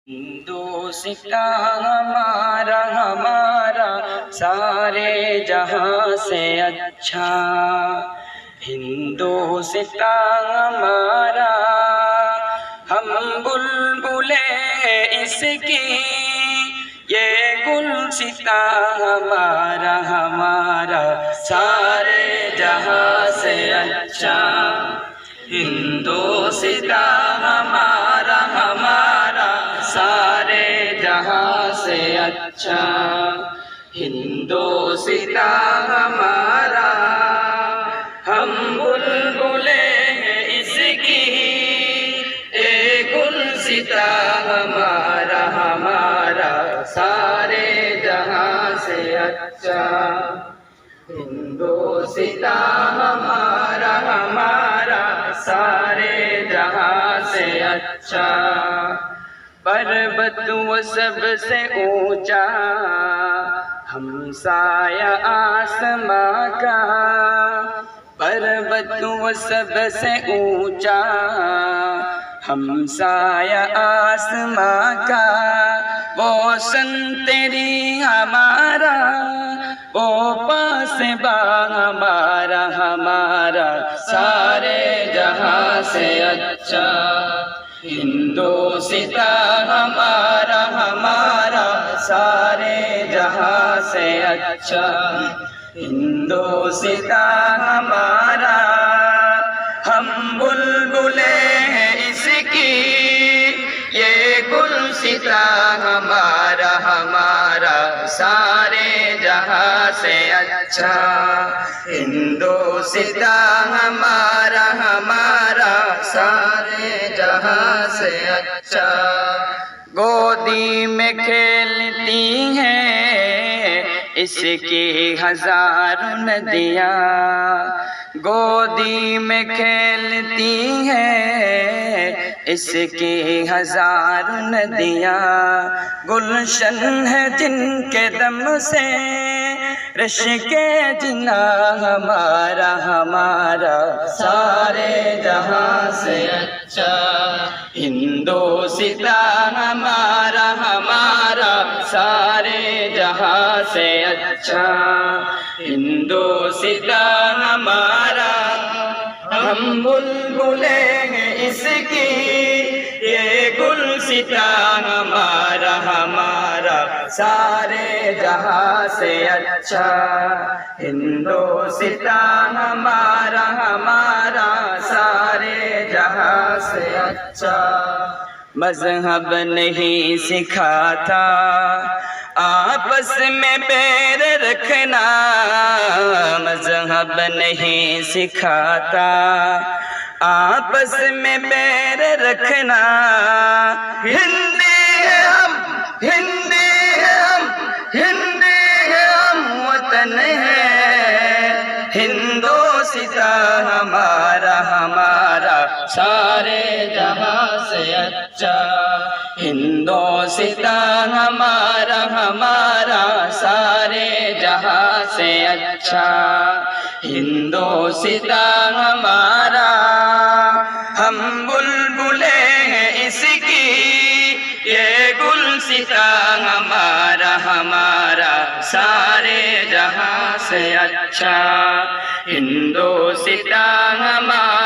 हिंदुस्तां हमारा हमारा सारे जहां से अच्छा। हिंदुस्तां हमारा हम बुलबुले इसकी, ये गुलसितां हमारा हमारा सारे जहां से अच्छा। हिंदुस्तां हमारा हमारा सारे जहां से अच्छा। हिंदुस्तां हमारा हम बुलबुले हैं इसकी, ए गुलसितां हमारा हमारा सारे जहां से अच्छा। हिंदुस्तां हमारा हमारा सारे जहां से अच्छा। पर्वत वो सबसे ऊंचा हमसाया आसमां का, पर्वत वो सबसे ऊंचा हमसाया आसमां का। वो सन तेरी हमारा, वो पासबा हमारा हमारा सारे जहां से अच्छा। हिंदुस्तां हमारा हमारा सारे जहां से अच्छा। हिंदुस्तां हमारा हम बुलबुले हैं इसकी, ये गुलसितां हमारा हमारा सारे जहां से अच्छा। हिंदुस्तां हमारा हमारा सारे जहां से अच्छा। गोदी में खेलती हैं इसकी हजारों नदियाँ, गोदी में खेलती हैं इसकी हजारों नदियाँ। गुलशन है जिनके दम से रश के जिना हमारा हमारा सारे जहां से अच्छा। हिंदुस्तां हमारा हमारा सारे जहां से अच्छा। हिंदुस्तां हमारा हम बुलबुले हैं इसकी, ये गुलसितां हमारा हमारा सारे जहां से अच्छा। हिंदुस्तां हमारा हमारा सारे जहां से अच्छा। मजहब नहीं सिखाता आपस में बैर रखना, मजहब नहीं सिखाता आपस में बैर रखना। हिंदी है हम, हिंदी है हम, हिंदी है हम, वतन है हिंदुस्तां हमारा हमारा सारे जहां से अच्छा। हिंदुस्तां हमारा हमारा सारे जहां से अच्छा। हिंदुस्तां हमारा हम बुलबुले हैं इसकी, ये गुलसितां हमारा हमारा सारे जहां से अच्छा। हिंदुस्तां हमारा